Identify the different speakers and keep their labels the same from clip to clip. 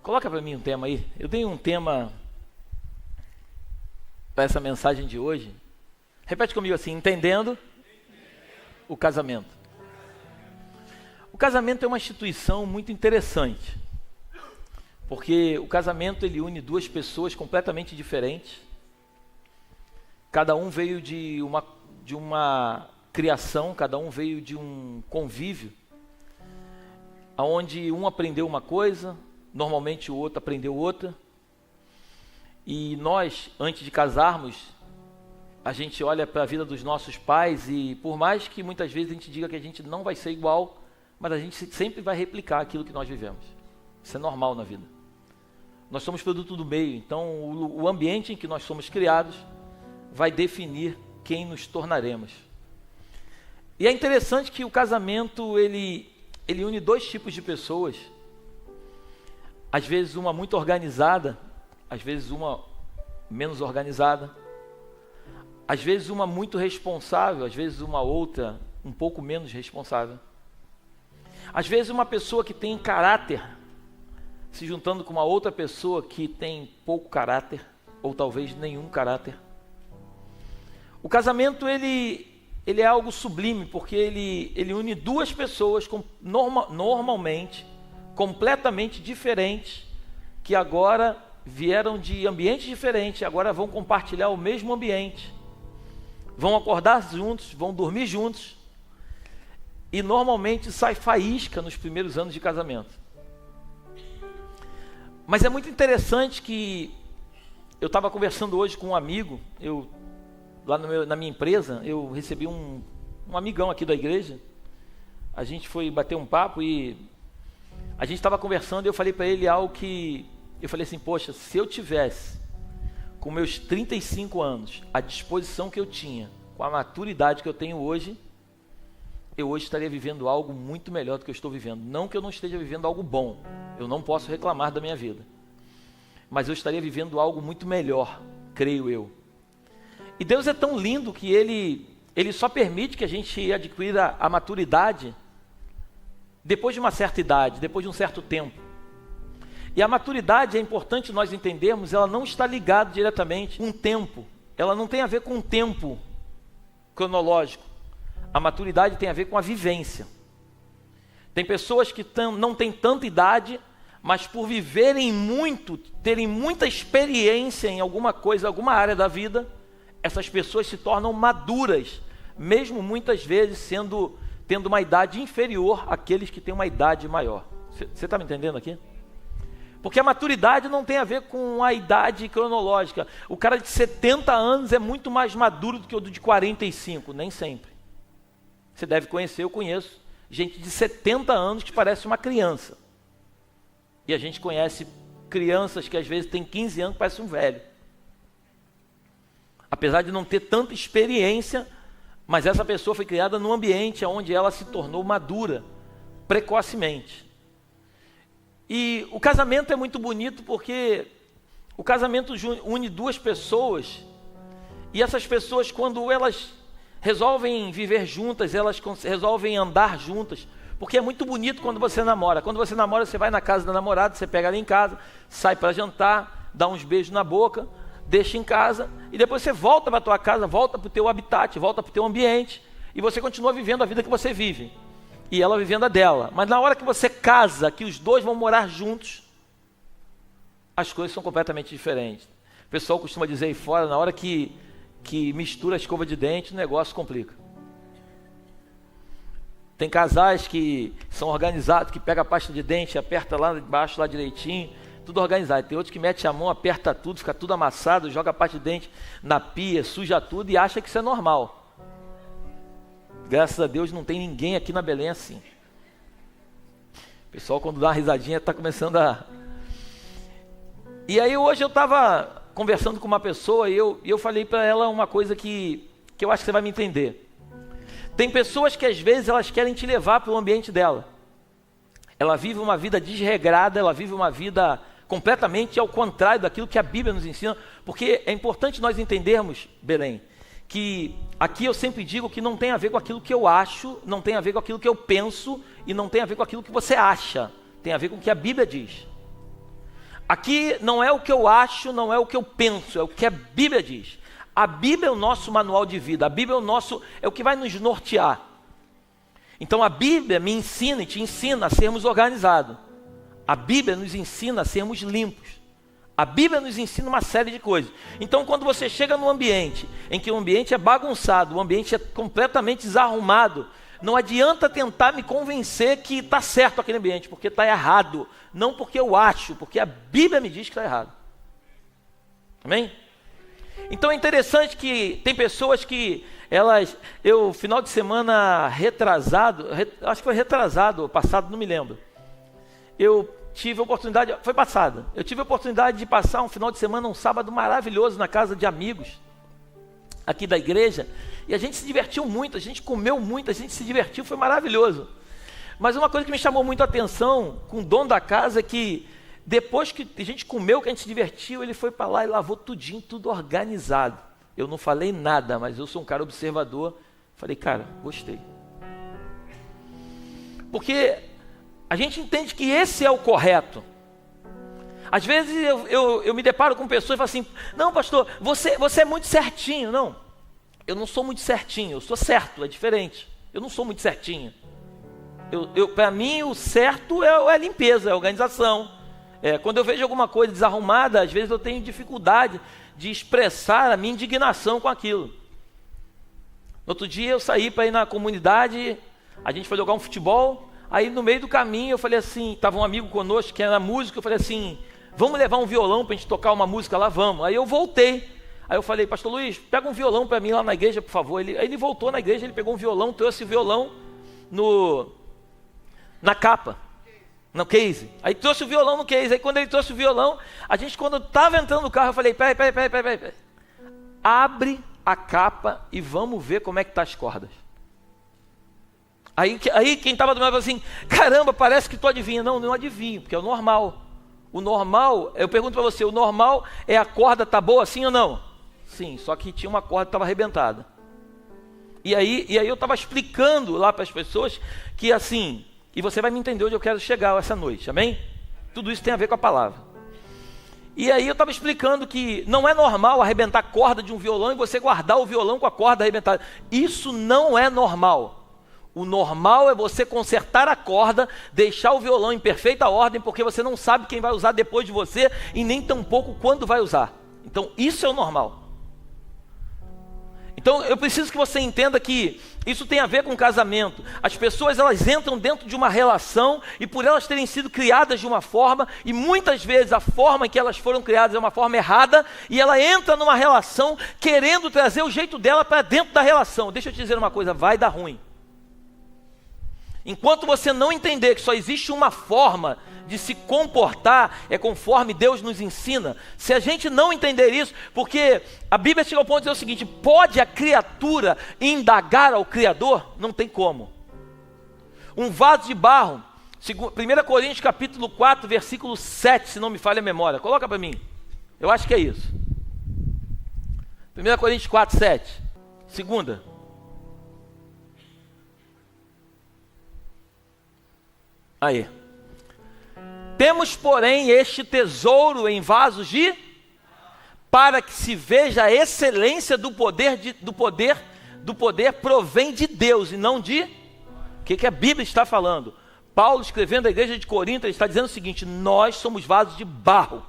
Speaker 1: Coloca para mim um tema aí. Eu dei um tema para essa mensagem de hoje. Repete comigo assim: entendendo o casamento. O casamento é uma instituição muito interessante, porque o casamento ele une duas pessoas completamente diferentes. Cada um veio de uma criação, cada um veio de um convívio, onde um aprendeu uma coisa, normalmente o outro aprendeu outra. E nós, antes de casarmos, a gente olha para a vida dos nossos pais e por mais que muitas vezes a gente diga que a gente não vai ser igual, mas a gente sempre vai replicar aquilo que nós vivemos. Isso é normal na vida. Nós somos produto do meio, então o ambiente em que nós somos criados vai definir quem nos tornaremos. E é interessante que o casamento, ele une dois tipos de pessoas. Às vezes uma muito organizada, às vezes uma menos organizada. Às vezes uma muito responsável, às vezes uma outra um pouco menos responsável. Às vezes uma pessoa que tem caráter se juntando com uma outra pessoa que tem pouco caráter, ou talvez nenhum caráter. O casamento ele é algo sublime, porque ele une duas pessoas normalmente completamente diferentes, que agora vieram de ambientes diferentes, agora vão compartilhar o mesmo ambiente, vão acordar juntos, vão dormir juntos, e normalmente sai faísca nos primeiros anos de casamento. Mas é muito interessante que eu estava conversando hoje com um amigo, lá na minha empresa, eu recebi um amigão aqui da igreja. A gente foi bater um papo e a gente estava conversando e eu falei para ele algo que eu falei assim: poxa, se eu tivesse com meus 35 anos a disposição que eu tinha, com a maturidade que eu tenho hoje, eu hoje estaria vivendo algo muito melhor do que eu estou vivendo. Não que eu não esteja vivendo algo bom, eu não posso reclamar da minha vida, mas eu estaria vivendo algo muito melhor, creio eu. E Deus é tão lindo que Ele só permite que a gente adquira a maturidade depois de uma certa idade, depois de um certo tempo. E a maturidade, é importante nós entendermos, ela não está ligada diretamente com o tempo. Ela não tem a ver com o tempo cronológico. A maturidade tem a ver com a vivência. Tem pessoas que não têm tanta idade, mas por viverem muito, terem muita experiência em alguma coisa, alguma área da vida, essas pessoas se tornam maduras, mesmo muitas vezes tendo uma idade inferior àqueles que têm uma idade maior. Você está me entendendo aqui? Porque a maturidade não tem a ver com a idade cronológica. O cara de 70 anos é muito mais maduro do que o de 45, nem sempre. Você deve conhecer, eu conheço gente de 70 anos que parece uma criança. E a gente conhece crianças que às vezes têm 15 anos que parecem um velho. Apesar de não ter tanta experiência, mas essa pessoa foi criada num ambiente onde ela se tornou madura precocemente. E o casamento é muito bonito porque o casamento une duas pessoas, e essas pessoas, quando elas resolvem viver juntas, elas resolvem andar juntas, porque é muito bonito quando você namora. Quando você namora, você vai na casa da namorada, você pega ela em casa, sai para jantar, dá uns beijos na boca, deixa em casa, e depois você volta para a tua casa, volta para o teu habitat, volta para o teu ambiente, e você continua vivendo a vida que você vive, e ela vivendo a dela. Mas na hora que você casa, que os dois vão morar juntos, as coisas são completamente diferentes. O pessoal costuma dizer aí fora, na hora que mistura a escova de dente, o negócio complica. Tem casais que são organizados, que pega a pasta de dente, aperta lá embaixo, lá direitinho, tudo organizado. Tem outros que mete a mão, aperta tudo, fica tudo amassado, joga a pasta de dente na pia, suja tudo e acha que isso é normal. Graças a Deus não tem ninguém aqui na Belém assim. O pessoal, quando dá uma risadinha, está começando a... E aí hoje eu estava conversando com uma pessoa e eu falei para ela uma coisa que eu acho que você vai me entender. Tem pessoas que às vezes elas querem te levar para o ambiente dela. Ela vive uma vida desregrada, ela vive uma vida completamente ao contrário daquilo que a Bíblia nos ensina, porque é importante nós entendermos, Belém, que aqui eu sempre digo que não tem a ver com aquilo que eu acho, não tem a ver com aquilo que eu penso e não tem a ver com aquilo que você acha, tem a ver com o que a Bíblia diz. Aqui não é o que eu acho, não é o que eu penso, é o que a Bíblia diz. A Bíblia é o nosso manual de vida, a Bíblia é o que vai nos nortear. Então a Bíblia me ensina e te ensina a sermos organizados. A Bíblia nos ensina a sermos limpos. A Bíblia nos ensina uma série de coisas. Então quando você chega num ambiente em que o ambiente é bagunçado, o ambiente é completamente desarrumado, não adianta tentar me convencer que está certo aquele ambiente, porque está errado. Não porque eu acho, porque a Bíblia me diz que está errado. Amém? Então é interessante que tem pessoas que final de semana retrasado, acho que foi retrasado, passado, não me lembro. Eu tive a oportunidade, foi passada, eu tive a oportunidade de passar um final de semana, um sábado maravilhoso na casa de amigos, aqui da igreja, e a gente se divertiu muito, a gente comeu muito, a gente se divertiu, foi maravilhoso. Mas uma coisa que me chamou muito a atenção com o dono da casa é que depois que a gente comeu, que a gente se divertiu, ele foi para lá e lavou tudinho, tudo organizado. Eu não falei nada, mas eu sou um cara observador. Falei, cara, gostei. Porque a gente entende que esse é o correto. Às vezes eu me deparo com pessoas e falo assim, não pastor, você é muito certinho. Não, eu não sou muito certinho, eu sou certo, é diferente. Eu não sou muito certinho. Para mim o certo é a limpeza, é a organização. Quando eu vejo alguma coisa desarrumada, às vezes eu tenho dificuldade de expressar a minha indignação com aquilo. No outro dia eu saí para ir na comunidade, a gente foi jogar um futebol, aí no meio do caminho eu falei assim, estava um amigo conosco que era músico, eu falei assim, vamos levar um violão para a gente tocar uma música lá, vamos. Aí eu voltei, aí eu falei, pastor Luiz, pega um violão para mim lá na igreja, por favor. Aí ele voltou na igreja, ele pegou um violão, trouxe o violão na capa, no case. Aí trouxe o violão no case. Aí quando ele trouxe o violão, a gente quando estava entrando no carro, eu falei, peraí. Abre a capa e vamos ver como é que tá as cordas. Aí quem estava do meu lado falou assim, caramba, parece que tu adivinha. Não adivinho, porque é o normal. O normal, eu pergunto para você, o normal é a corda tá boa assim ou não? Sim, só que tinha uma corda que estava arrebentada. E aí eu estava explicando lá para as pessoas que assim, e você vai me entender onde eu quero chegar essa noite, amém? Tudo isso tem a ver com a palavra. E aí eu estava explicando que não é normal arrebentar a corda de um violão e você guardar o violão com a corda arrebentada. Isso não é normal. O normal é você consertar a corda, deixar o violão em perfeita ordem, porque você não sabe quem vai usar depois de você e nem tampouco quando vai usar. Então isso é o normal. Então eu preciso que você entenda que isso tem a ver com casamento. As pessoas elas entram dentro de uma relação e por elas terem sido criadas de uma forma, e muitas vezes a forma em que elas foram criadas é uma forma errada, e ela entra numa relação querendo trazer o jeito dela para dentro da relação. Deixa eu te dizer uma coisa, vai dar ruim. Enquanto você não entender que só existe uma forma de se comportar, é conforme Deus nos ensina. Se a gente não entender isso, porque a Bíblia chega ao ponto de dizer o seguinte, pode a criatura indagar ao Criador? Não tem como. Um vaso de barro, 1 Coríntios capítulo 4, versículo 7, se não me falha a memória. Coloca para mim, eu acho que é isso. 1 Coríntios 4, 7. Segunda. Aí. Temos, porém, este tesouro em vasos para que se veja a excelência do poder provém de Deus e não de... O que a Bíblia está falando? Paulo, escrevendo à igreja de Corinto, ele está dizendo o seguinte, nós somos vasos de barro.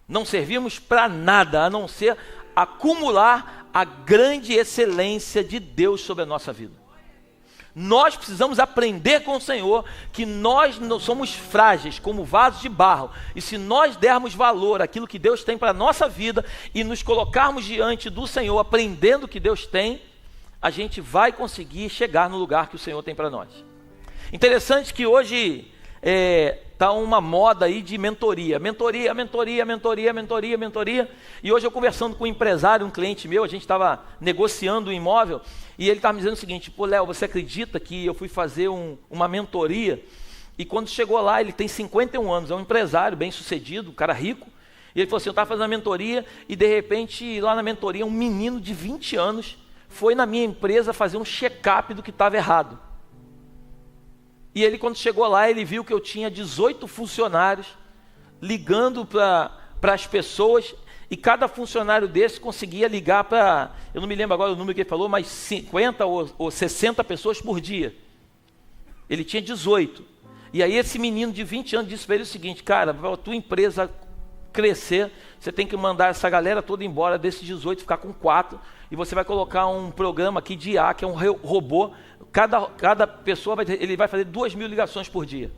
Speaker 1: Não servimos para nada, a não ser acumular a grande excelência de Deus sobre a nossa vida. Nós precisamos aprender com o Senhor que nós não somos frágeis como vasos de barro, e se nós dermos valor àquilo que Deus tem para a nossa vida e nos colocarmos diante do Senhor aprendendo o que Deus tem, a gente vai conseguir chegar no lugar que o Senhor tem para nós. Interessante que hoje está uma moda aí de mentoria, e hoje eu conversando com um empresário, um cliente meu, a gente estava negociando um imóvel, e ele estava me dizendo o seguinte, pô Léo, você acredita que eu fui fazer uma mentoria, e quando chegou lá, ele tem 51 anos, é um empresário bem sucedido, um cara rico, e ele falou assim, eu estava fazendo a mentoria, e de repente lá na mentoria, um menino de 20 anos, foi na minha empresa fazer um check-up do que estava errado. E ele quando chegou lá, ele viu que eu tinha 18 funcionários ligando para as pessoas, e cada funcionário desse conseguia ligar para, eu não me lembro agora o número que ele falou, mas 50 ou 60 pessoas por dia. Ele tinha 18. E aí esse menino de 20 anos disse para ele o seguinte: cara, para a tua empresa crescer, você tem que mandar essa galera toda embora, desses 18 ficar com 4, e você vai colocar um programa aqui de IA, que é um robô, cada pessoa ele vai fazer 2.000 ligações por dia.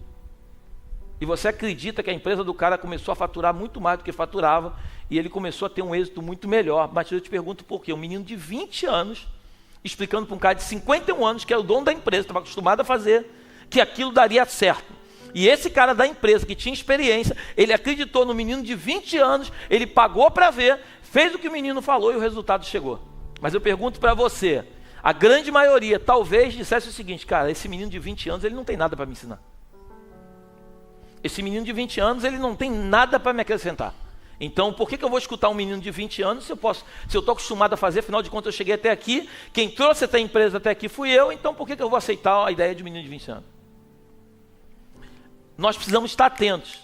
Speaker 1: E você acredita que a empresa do cara começou a faturar muito mais do que faturava, e ele começou a ter um êxito muito melhor. Mas eu te pergunto por quê? Um menino de 20 anos, explicando para um cara de 51 anos, que é o dono da empresa, estava acostumado a fazer, que aquilo daria certo. E esse cara da empresa, que tinha experiência, ele acreditou no menino de 20 anos, ele pagou para ver, fez o que o menino falou e o resultado chegou. Mas eu pergunto para você, a grande maioria talvez dissesse o seguinte: cara, esse menino de 20 anos, ele não tem nada para me ensinar. Esse menino de 20 anos, ele não tem nada para me acrescentar. Então, por que eu vou escutar um menino de 20 anos se eu estou acostumado a fazer? Afinal de contas, eu cheguei até aqui, quem trouxe essa empresa até aqui fui eu, então por que eu vou aceitar a ideia de um menino de 20 anos? Nós precisamos estar atentos.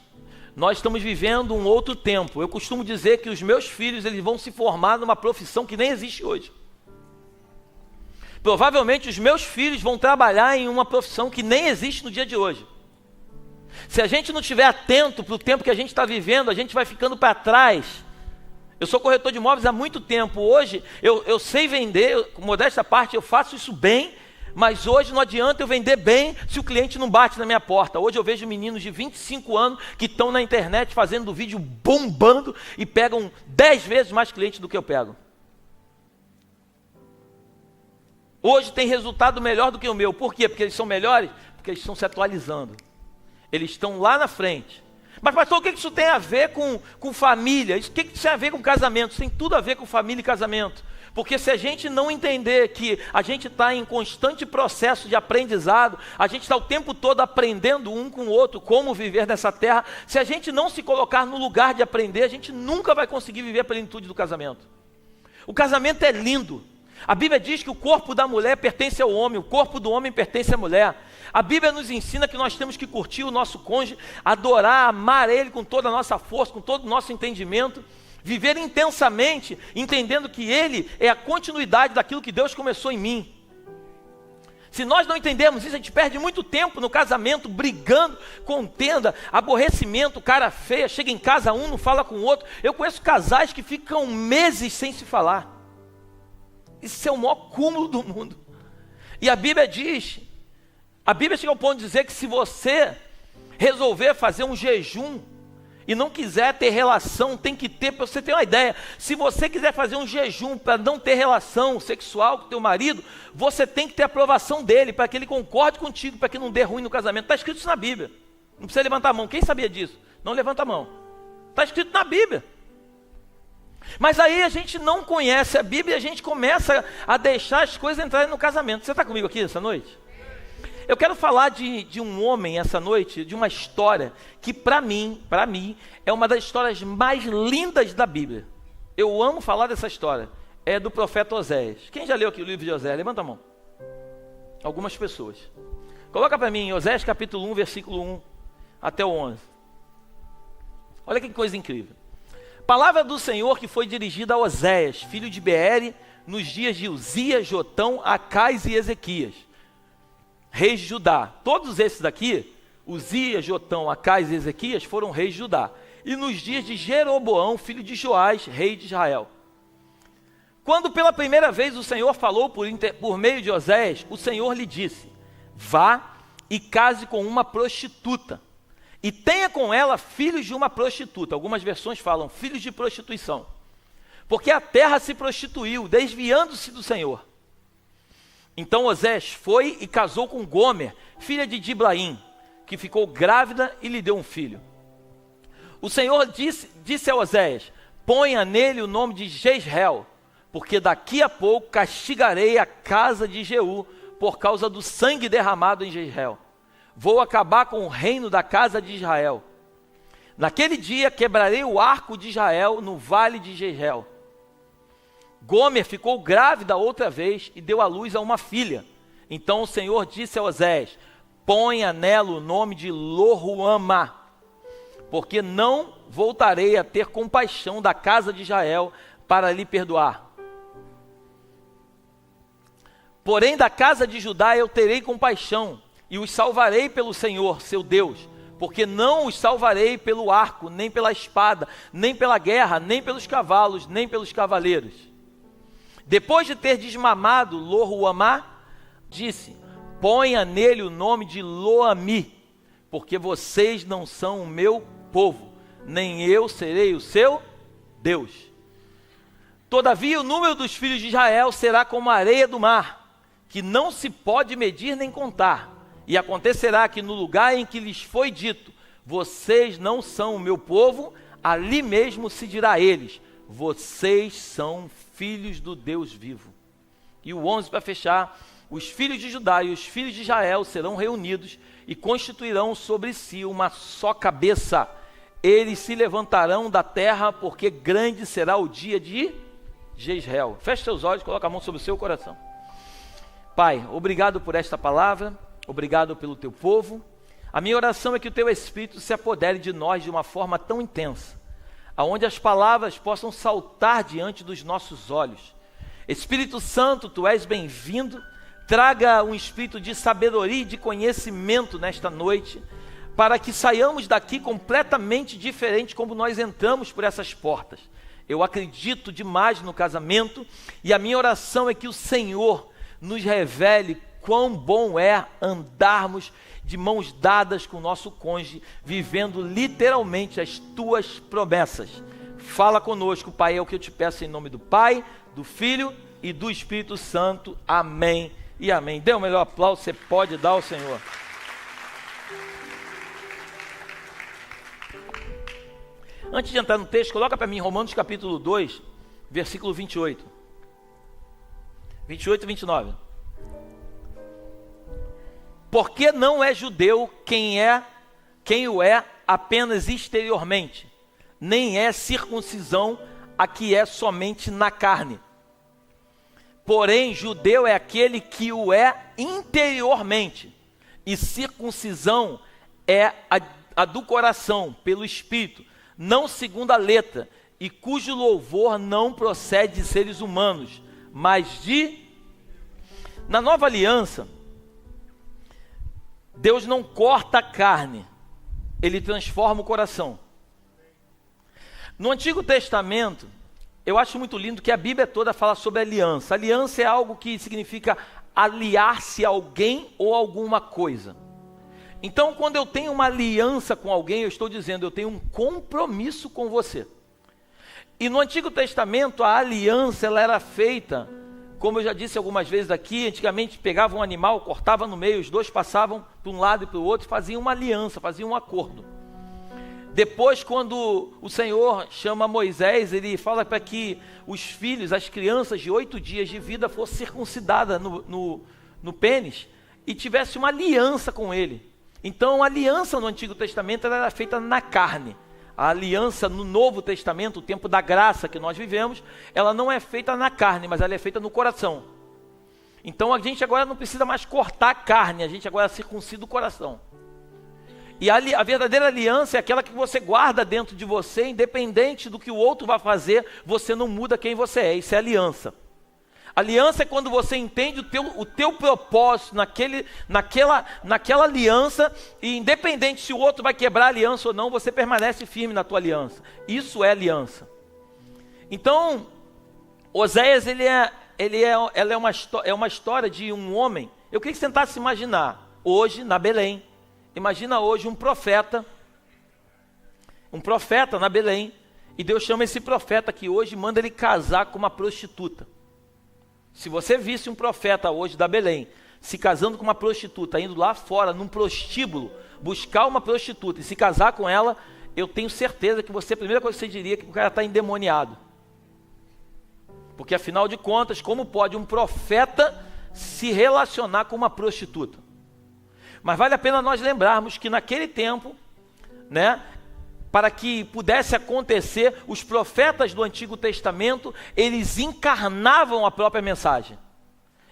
Speaker 1: Nós estamos vivendo um outro tempo. Eu costumo dizer que os meus filhos, eles vão se formar numa profissão que nem existe hoje. Provavelmente os meus filhos vão trabalhar em uma profissão que nem existe no dia de hoje. Se a gente não estiver atento para o tempo que a gente está vivendo, a gente vai ficando para trás. Eu sou corretor de imóveis há muito tempo. Hoje eu sei vender, com modesta parte eu faço isso bem, mas hoje não adianta eu vender bem se o cliente não bate na minha porta. Hoje eu vejo meninos de 25 anos que estão na internet fazendo vídeo bombando e pegam 10 vezes mais clientes do que eu pego. Hoje tem resultado melhor do que o meu. Por quê? Porque eles são melhores? Porque eles estão se atualizando. Eles estão lá na frente. Mas pastor, o que isso tem a ver com família? O que isso tem a ver com casamento? Isso tem tudo a ver com família e casamento. Porque se a gente não entender que a gente está em constante processo de aprendizado, a gente está o tempo todo aprendendo um com o outro como viver nessa terra, se a gente não se colocar no lugar de aprender, a gente nunca vai conseguir viver a plenitude do casamento. O casamento é lindo. A Bíblia diz que o corpo da mulher pertence ao homem, o corpo do homem pertence à mulher. A Bíblia nos ensina que nós temos que curtir o nosso cônjuge, adorar, amar ele com toda a nossa força, com todo o nosso entendimento, viver intensamente, entendendo que ele é a continuidade daquilo que Deus começou em mim. Se nós não entendermos isso, a gente perde muito tempo no casamento, brigando, contenda, aborrecimento, cara feia, chega em casa um, não fala com o outro. Eu conheço casais que ficam meses sem se falar. Isso é o maior cúmulo do mundo. E a Bíblia chega ao ponto de dizer que se você resolver fazer um jejum e não quiser ter relação, tem que ter, para você ter uma ideia, se você quiser fazer um jejum para não ter relação sexual com o teu marido, você tem que ter a aprovação dele, para que ele concorde contigo, para que não dê ruim no casamento. Está escrito isso na Bíblia. Não precisa levantar a mão. Quem sabia disso? Não levanta a mão. Está escrito na Bíblia. Mas aí a gente não conhece a Bíblia e a gente começa a deixar as coisas entrarem no casamento. Você está comigo aqui essa noite? Eu quero falar de um homem essa noite, de uma história que para mim, é uma das histórias mais lindas da Bíblia. Eu amo falar dessa história. É do profeta Oséias. Quem já leu aqui o livro de Oséias? Levanta a mão. Algumas pessoas. Coloca para mim, Oséias capítulo 1, versículo 1 até o 11. Olha que coisa incrível. Palavra do Senhor que foi dirigida a Oséias, filho de Beere, nos dias de Uzias, Jotão, Acais e Ezequias, reis de Judá. Todos esses daqui, Uzias, Jotão, Acais e Ezequias, foram reis de Judá. E nos dias de Jeroboão, filho de Joás, rei de Israel. Quando pela primeira vez o Senhor falou por meio de Oséias, o Senhor lhe disse: vá e case com uma prostituta, e tenha com ela filhos de uma prostituta. Algumas versões falam filhos de prostituição. Porque a terra se prostituiu, desviando-se do Senhor. Então Oséias foi e casou com Gomer, filha de Diblaim, que ficou grávida e lhe deu um filho. O Senhor disse a Oséias: ponha nele o nome de Jezreel, porque daqui a pouco castigarei a casa de Jeú por causa do sangue derramado em Jezreel. Vou acabar com o reino da casa de Israel. Naquele dia quebrarei o arco de Israel no vale de Jezreel. Gomer ficou grávida outra vez e deu à luz a uma filha. Então o Senhor disse a Oséias: ponha nela o nome de Loruama, porque não voltarei a ter compaixão da casa de Israel para lhe perdoar. Porém da casa de Judá eu terei compaixão, e os salvarei pelo Senhor, seu Deus, porque não os salvarei pelo arco, nem pela espada, nem pela guerra, nem pelos cavalos, nem pelos cavaleiros. Depois de ter desmamado Lo-ruamá, disse: ponha nele o nome de Lo-ammi, porque vocês não são o meu povo, nem eu serei o seu Deus. Todavia o número dos filhos de Israel será como a areia do mar, que não se pode medir nem contar. E acontecerá que no lugar em que lhes foi dito, vocês não são o meu povo, ali mesmo se dirá a eles, vocês são filhos do Deus vivo. E o 11 para fechar: os filhos de Judá e os filhos de Israel serão reunidos e constituirão sobre si uma só cabeça. Eles se levantarão da terra, porque grande será o dia de Jezreel. Feche seus olhos, coloca a mão sobre o seu coração. Pai, obrigado por esta palavra. Obrigado pelo teu povo. A minha oração é que o teu Espírito se apodere de nós de uma forma tão intensa, aonde as palavras possam saltar diante dos nossos olhos. Espírito Santo, tu és bem-vindo. Traga um espírito de sabedoria e de conhecimento nesta noite, para que saiamos daqui completamente diferente como nós entramos por essas portas. Eu acredito demais no casamento, e a minha oração é que o Senhor nos revele quão bom é andarmos de mãos dadas com o nosso cônjuge, vivendo literalmente as tuas promessas. Fala conosco, Pai, é o que eu te peço em nome do Pai, do Filho e do Espírito Santo. Amém e amém. Dê o melhor aplauso, você pode dar ao Senhor. Antes de entrar no texto, coloca para mim Romanos capítulo 2, versículo 28. 28 e 29. Porque não é judeu quem o é apenas exteriormente, nem é circuncisão a que é somente na carne. Porém, judeu é aquele que o é interiormente, e circuncisão é a do coração, pelo Espírito, não segundo a letra, e cujo louvor não procede de seres humanos, mas Na nova aliança, Deus não corta a carne, Ele transforma o coração. No Antigo Testamento, eu acho muito lindo que a Bíblia toda fala sobre aliança. Aliança é algo que significa aliar-se a alguém ou alguma coisa. Então, quando eu tenho uma aliança com alguém, eu estou dizendo, eu tenho um compromisso com você. E no Antigo Testamento, a aliança ela era feita, como eu já disse algumas vezes aqui, antigamente pegava um animal, cortava no meio, os dois passavam para um lado e para o outro, faziam uma aliança, faziam um acordo. Depois, quando o Senhor chama Moisés, ele fala para que os filhos, as crianças de 8 dias de vida fossem circuncidadas no pênis e tivesse uma aliança com ele. Então, a aliança no Antigo Testamento ela era feita na carne. A aliança no Novo Testamento, o tempo da graça que nós vivemos, ela não é feita na carne, mas ela é feita no coração. Então, a gente agora não precisa mais cortar a carne, a gente agora circuncida o coração. E a verdadeira aliança é aquela que você guarda dentro de você, independente do que o outro vai fazer, você não muda quem você é. Isso é aliança. Aliança é quando você entende o teu propósito naquela aliança, e independente se o outro vai quebrar a aliança ou não, você permanece firme na tua aliança. Isso é aliança. Então, Oséias, ela é uma história de um homem. Eu queria que você tentasse imaginar, hoje na Belém, imagina hoje um profeta na Belém, e Deus chama esse profeta que hoje manda ele casar com uma prostituta. Se você visse um profeta hoje da Belém, se casando com uma prostituta, indo lá fora, num prostíbulo, buscar uma prostituta e se casar com ela, eu tenho certeza que a primeira coisa que você diria é que o cara está endemoniado. Porque afinal de contas, como pode um profeta se relacionar com uma prostituta? Mas vale a pena nós lembrarmos que naquele tempo, para que pudesse acontecer, os profetas do Antigo Testamento, eles encarnavam a própria mensagem.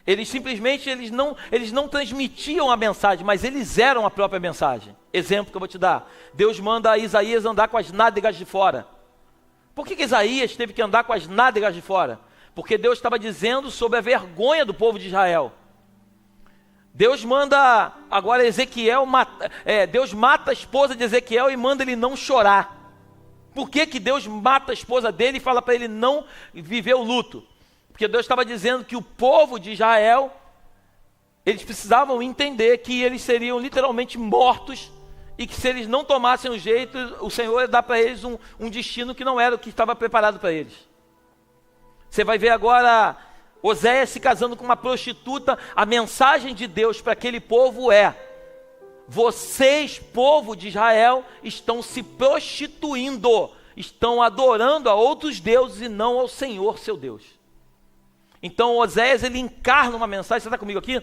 Speaker 1: Eles não transmitiam a mensagem, mas eles eram a própria mensagem. Exemplo que eu vou te dar. Deus manda Isaías andar com as nádegas de fora. Por que Isaías teve que andar com as nádegas de fora? Porque Deus estava dizendo sobre a vergonha do povo de Israel. Deus manda agora Ezequiel, Deus mata a esposa de Ezequiel e manda ele não chorar. Por que Deus mata a esposa dele e fala para ele não viver o luto? Porque Deus estava dizendo que o povo de Israel, eles precisavam entender que eles seriam literalmente mortos e que se eles não tomassem o jeito, o Senhor ia dar para eles um destino que não era o que estava preparado para eles. Você vai ver agora Oséias se casando com uma prostituta. A mensagem de Deus para aquele povo é: vocês, povo de Israel, estão se prostituindo, estão adorando a outros deuses e não ao Senhor seu Deus. Então Oséias, ele encarna uma mensagem. Você está comigo aqui?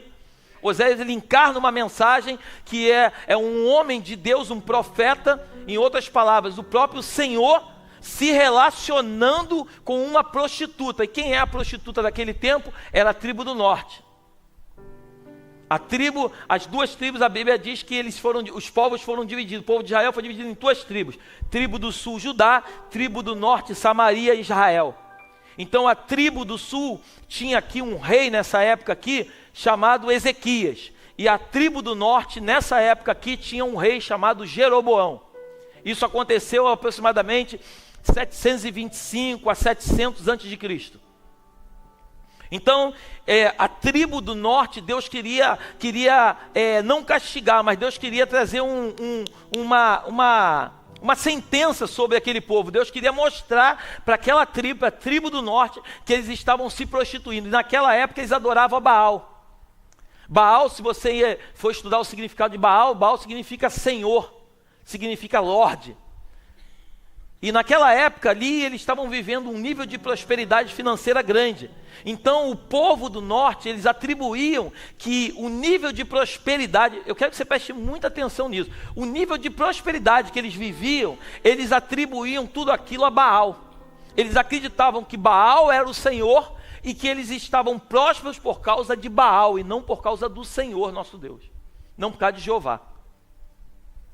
Speaker 1: Oséias, ele encarna uma mensagem que é um homem de Deus, um profeta, em outras palavras, o próprio Senhor se relacionando com uma prostituta. E quem é a prostituta daquele tempo? Era a tribo do norte. As duas tribos, a Bíblia diz que os povos foram divididos. O povo de Israel foi dividido em duas tribos: tribo do sul, Judá; tribo do norte, Samaria e Israel. Então a tribo do sul tinha aqui um rei nessa época aqui, chamado Ezequias. E a tribo do norte, nessa época aqui, tinha um rei chamado Jeroboão. Isso aconteceu aproximadamente 725 a 700 a.C. Então, a tribo do norte, Deus queria não castigar, mas Deus queria trazer uma sentença sobre aquele povo. Deus queria mostrar para aquela tribo, para a tribo do norte, que eles estavam se prostituindo. E naquela época eles adoravam a Baal. Baal, se você for estudar o significado de Baal, Baal significa Senhor, significa Lorde. E naquela época ali eles estavam vivendo um nível de prosperidade financeira grande. Então o povo do norte, eles atribuíam que o nível de prosperidade, eu quero que você preste muita atenção nisso, o nível de prosperidade que eles viviam, eles atribuíam tudo aquilo a Baal. Eles acreditavam que Baal era o Senhor e que eles estavam prósperos por causa de Baal e não por causa do Senhor nosso Deus, não por causa de Jeová.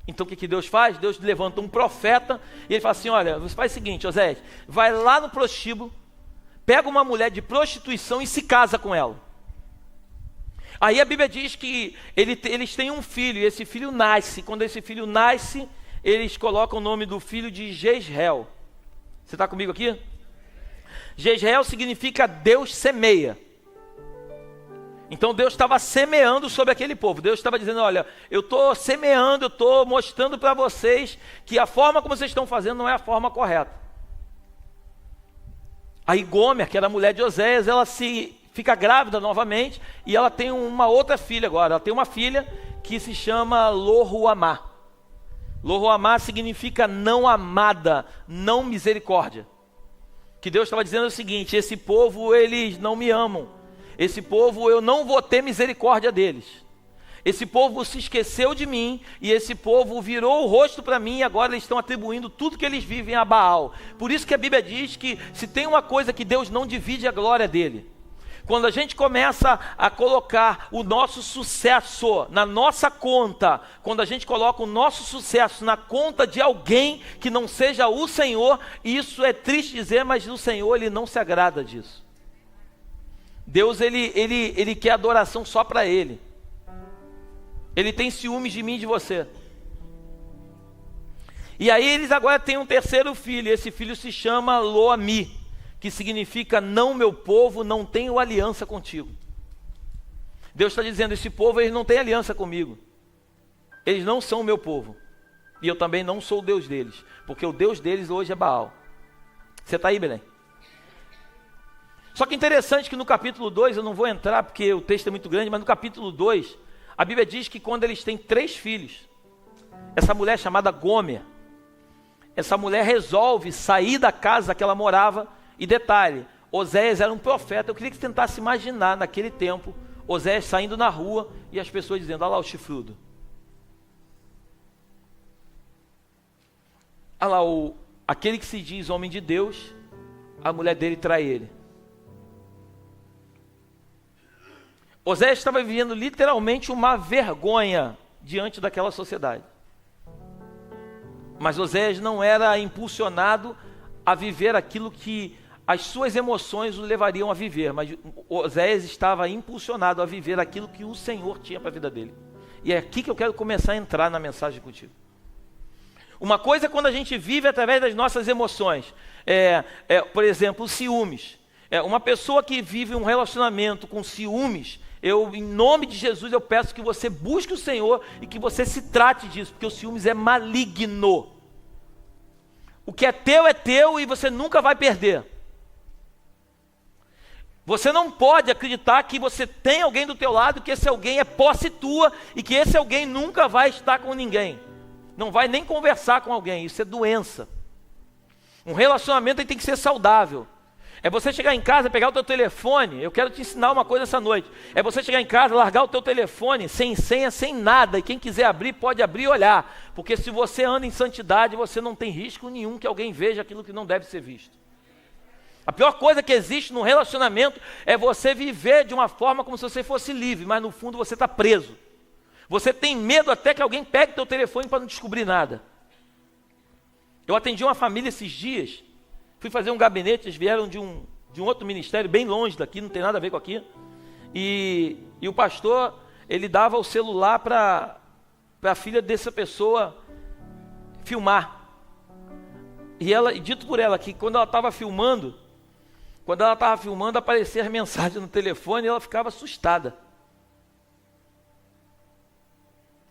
Speaker 1: Então o que Deus faz? Deus levanta um profeta e ele fala assim: olha, você faz o seguinte, Oséias, vai lá no prostíbulo, pega uma mulher de prostituição e se casa com ela. Aí a Bíblia diz que eles têm um filho, e esse filho nasce. Quando esse filho nasce, eles colocam o nome do filho de Jezreel. Você está comigo aqui? Jezreel significa Deus semeia. Então Deus estava semeando sobre aquele povo. Deus estava dizendo: olha, eu estou semeando, eu estou mostrando para vocês que a forma como vocês estão fazendo não é a forma correta. Aí Gomer, que era a mulher de Oséias, ela fica grávida novamente e ela tem uma outra filha agora. Ela tem uma filha que se chama Lo-Ruhamá. Lo-Ruhamá significa não amada, não misericórdia. Que Deus estava dizendo o seguinte: esse povo, eles não me amam. Esse povo, eu não vou ter misericórdia deles. Esse povo se esqueceu de mim e esse povo virou o rosto para mim e agora eles estão atribuindo tudo que eles vivem a Baal. Por isso que a Bíblia diz que se tem uma coisa que Deus não divide, é a glória dele. Quando a gente começa a colocar o nosso sucesso na nossa conta, quando a gente coloca o nosso sucesso na conta de alguém que não seja o Senhor, isso é triste dizer, mas o Senhor, ele não se agrada disso. Deus, ele quer adoração só para Ele. Ele tem ciúmes de mim e de você. E aí eles agora têm um terceiro filho. Esse filho se chama Lo-Ami, que significa: não, meu povo, não tenho aliança contigo. Deus está dizendo: esse povo, eles não têm aliança comigo. Eles não são o meu povo. E eu também não sou o Deus deles, porque o Deus deles hoje é Baal. Você está aí, Belém? Só que interessante que no capítulo 2, eu não vou entrar porque o texto é muito grande, mas no capítulo 2, a Bíblia diz que quando eles têm 3 filhos, essa mulher chamada Gomer, essa mulher resolve sair da casa que ela morava. E detalhe, Oséias era um profeta. Eu queria que você tentasse imaginar naquele tempo, Oséias saindo na rua e as pessoas dizendo: olha lá o chifrudo. Olha lá aquele que se diz homem de Deus, a mulher dele trai ele. Oséias estava vivendo literalmente uma vergonha diante daquela sociedade. Mas Oséias não era impulsionado a viver aquilo que as suas emoções o levariam a viver, mas Oséias estava impulsionado a viver aquilo que o Senhor tinha para a vida dele. E é aqui que eu quero começar a entrar na mensagem contigo. Uma coisa é quando a gente vive através das nossas emoções, por exemplo, os ciúmes. Uma pessoa que vive um relacionamento com ciúmes, em nome de Jesus, eu peço que você busque o Senhor e que você se trate disso, porque o ciúmes é maligno. O que é teu e você nunca vai perder. Você não pode acreditar que você tem alguém do teu lado, que esse alguém é posse tua e que esse alguém nunca vai estar com ninguém. Não vai nem conversar com alguém, isso é doença. Um relacionamento tem que ser saudável. É você chegar em casa, pegar o teu telefone, eu quero te ensinar uma coisa essa noite. É você chegar em casa, largar o teu telefone, sem senha, sem nada, e quem quiser abrir, pode abrir e olhar. Porque se você anda em santidade, você não tem risco nenhum que alguém veja aquilo que não deve ser visto. A pior coisa que existe num relacionamento é você viver de uma forma como se você fosse livre, mas no fundo você está preso. Você tem medo até que alguém pegue teu telefone para não descobrir nada. Eu atendi uma família esses dias, fui fazer um gabinete, eles vieram de um outro ministério, bem longe daqui, não tem nada a ver com aqui. E o pastor, ele dava o celular para a filha dessa pessoa filmar. E dito por ela que quando ela estava filmando, apareciam as mensagens no telefone e ela ficava assustada.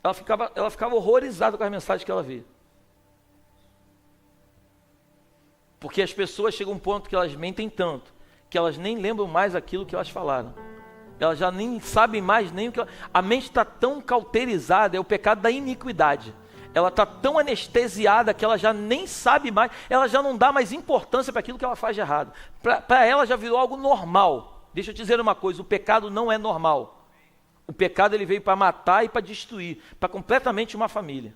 Speaker 1: Ela ficava horrorizada com as mensagens que ela via. Porque as pessoas chegam a um ponto que elas mentem tanto, que elas nem lembram mais aquilo que elas falaram. Elas já nem sabem mais nem o que... A mente está tão cauterizada, é o pecado da iniquidade. Ela está tão anestesiada que ela já nem sabe mais, ela já não dá mais importância para aquilo que ela faz de errado. Para ela já virou algo normal. Deixa eu te dizer uma coisa, o pecado não é normal. O pecado ele veio para matar e para destruir, para completamente uma família.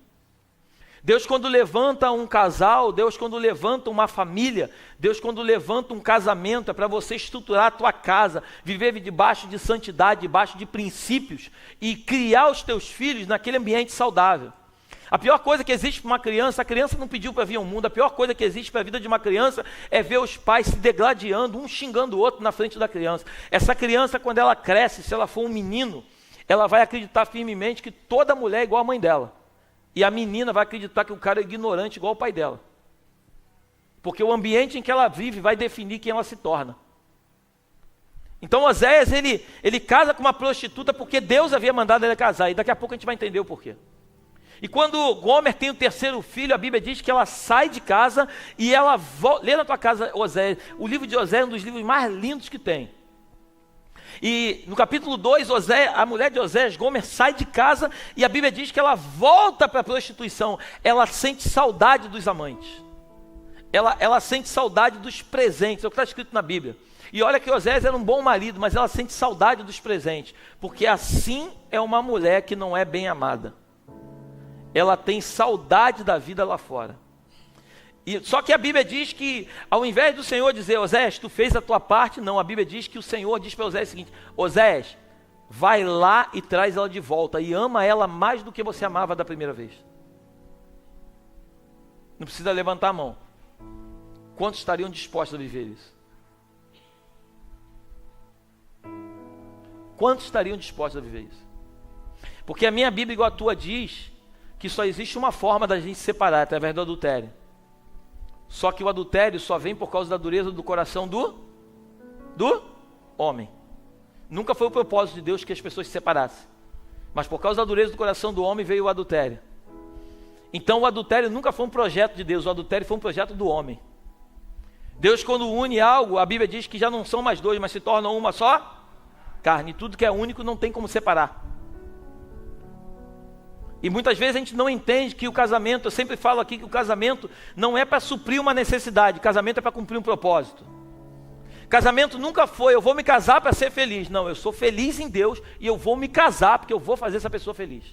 Speaker 1: Deus quando levanta um casal, Deus quando levanta uma família, Deus quando levanta um casamento, é para você estruturar a tua casa, viver debaixo de santidade, debaixo de princípios e criar os teus filhos naquele ambiente saudável. A pior coisa que existe para uma criança, a criança não pediu para vir ao mundo, a pior coisa que existe para a vida de uma criança é ver os pais se degladiando, um xingando o outro na frente da criança. Essa criança, quando ela cresce, se ela for um menino, ela vai acreditar firmemente que toda mulher é igual a mãe dela. E a menina vai acreditar que o cara é ignorante igual o pai dela. Porque o ambiente em que ela vive vai definir quem ela se torna. Então Oséias, ele casa com uma prostituta porque Deus havia mandado ele casar. E daqui a pouco a gente vai entender o porquê. E quando Gomer tem o terceiro filho, a Bíblia diz que ela sai de casa e ela volta. Lê na tua casa Oséias. O livro de Oséias é um dos livros mais lindos que tem. E no capítulo 2, a mulher de Oséias, Gomer, sai de casa e a Bíblia diz que ela volta para a prostituição. Ela sente saudade dos amantes. Ela sente saudade dos presentes. É o que está escrito na Bíblia. E olha que Oséias era um bom marido, mas ela sente saudade dos presentes. Porque assim é uma mulher que não é bem amada. Ela tem saudade da vida lá fora. Só que a Bíblia diz que, ao invés do Senhor dizer, Oséias, tu fez a tua parte, não, a Bíblia diz que o Senhor diz para Oséias o seguinte, Oséias, vai lá e traz ela de volta, e ama ela mais do que você amava da primeira vez. Não precisa levantar a mão. Quantos estariam dispostos a viver isso? Quantos estariam dispostos a viver isso? Porque a minha Bíblia, igual a tua, diz que só existe uma forma da gente se separar, através do adultério. Só que o adultério só vem por causa da dureza do coração do homem. Nunca foi o propósito de Deus que as pessoas se separassem. Mas por causa da dureza do coração do homem veio o adultério. Então o adultério nunca foi um projeto de Deus, o adultério foi um projeto do homem. Deus quando une algo, a Bíblia diz que já não são mais dois, mas se tornam uma só carne. Tudo que é único não tem como separar. E muitas vezes a gente não entende que o casamento, eu sempre falo aqui que o casamento não é para suprir uma necessidade, casamento é para cumprir um propósito. Casamento nunca foi, eu vou me casar para ser feliz. Não, eu sou feliz em Deus e eu vou me casar porque eu vou fazer essa pessoa feliz.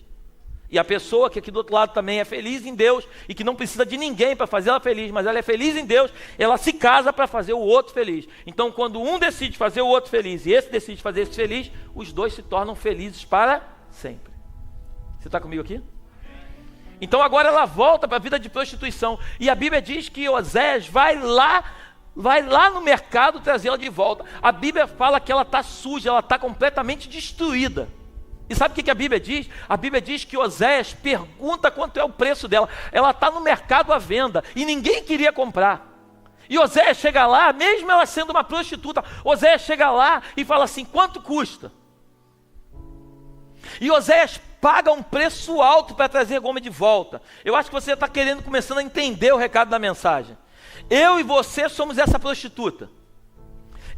Speaker 1: E a pessoa que aqui do outro lado também é feliz em Deus e que não precisa de ninguém para fazer ela feliz, mas ela é feliz em Deus, ela se casa para fazer o outro feliz. Então, quando um decide fazer o outro feliz e esse decide fazer esse feliz, os dois se tornam felizes para sempre. Você está comigo aqui? Então agora ela volta para a vida de prostituição. E a Bíblia diz que Oséias vai lá no mercado trazer ela de volta. A Bíblia fala que ela está suja, ela está completamente destruída. E sabe o que a Bíblia diz? A Bíblia diz que Oséias pergunta quanto é o preço dela. Ela está no mercado à venda e ninguém queria comprar. E Oséias chega lá, mesmo ela sendo uma prostituta, Oséias chega lá e fala assim: quanto custa? E Oséias paga um preço alto para trazer Gomer de volta. Eu acho que você está começando a entender o recado da mensagem. Eu e você somos essa prostituta.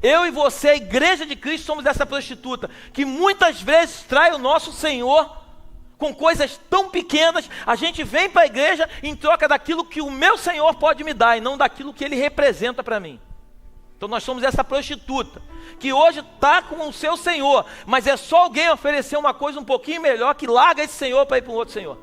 Speaker 1: Eu e você, a igreja de Cristo, somos essa prostituta que muitas vezes trai o nosso Senhor com coisas tão pequenas. A gente vem para a igreja em troca daquilo que o meu Senhor pode me dar e não daquilo que Ele representa para mim. Então nós somos essa prostituta que hoje está com o seu Senhor, mas é só alguém oferecer uma coisa um pouquinho melhor que larga esse Senhor para ir para um outro Senhor.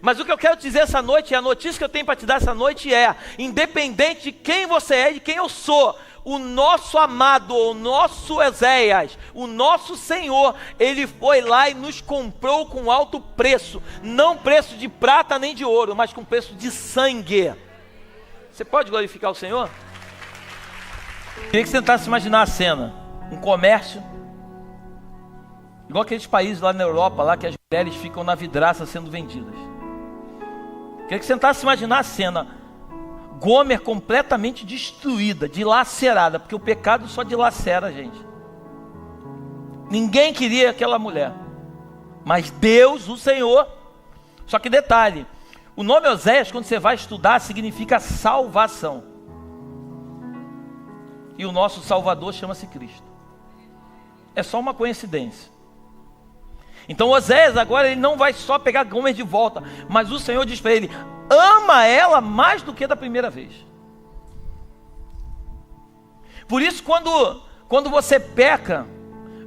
Speaker 1: Mas o que eu quero te dizer essa noite, a notícia que eu tenho para te dar essa noite é: independente de quem você é e de quem eu sou, o nosso amado, o nosso Oséias, o nosso Senhor, Ele foi lá e nos comprou com alto preço. Não preço de prata nem de ouro, mas com preço de sangue. Você pode glorificar o Senhor? Queria que você tentasse imaginar a cena. Um comércio, igual aqueles países lá na Europa, lá que as mulheres ficam na vidraça sendo vendidas. Queria que você tentasse imaginar a cena. Gomer completamente destruída, dilacerada, porque o pecado só dilacera a gente. Ninguém queria aquela mulher, mas Deus, o Senhor. Só que detalhe, o nome Oséias, quando você vai estudar, significa salvação. E o nosso Salvador chama-se Cristo. É só uma coincidência. Então Oséias agora ele não vai só pegar Gomer de volta, mas o Senhor diz para ele: ama ela mais do que da primeira vez. Por isso quando você peca,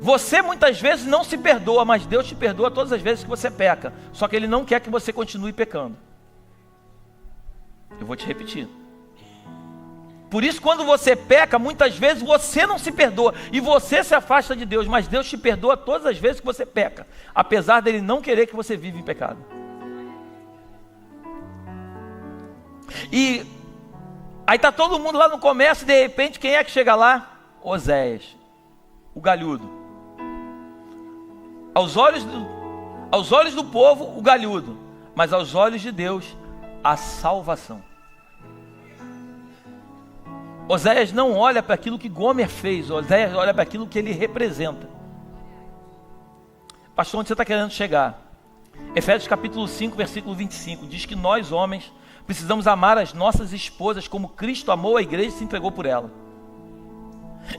Speaker 1: você muitas vezes não se perdoa, mas Deus te perdoa todas as vezes que você peca. Só que Ele não quer que você continue pecando. Eu vou te repetir. Por isso quando você peca, muitas vezes você não se perdoa e você se afasta de Deus, mas Deus te perdoa todas as vezes que você peca, apesar dele não querer que você viva em pecado. E aí está todo mundo lá no comércio e de repente quem é que chega lá? Oséias, o galhudo. Aos olhos do povo, o galhudo, mas aos olhos de Deus, a salvação. Oséias não olha para aquilo que Gomer fez, Oséias olha para aquilo que ele representa. Pastor, onde você está querendo chegar? Efésios capítulo 5, versículo 25, diz que nós homens precisamos amar as nossas esposas como Cristo amou a igreja e se entregou por ela.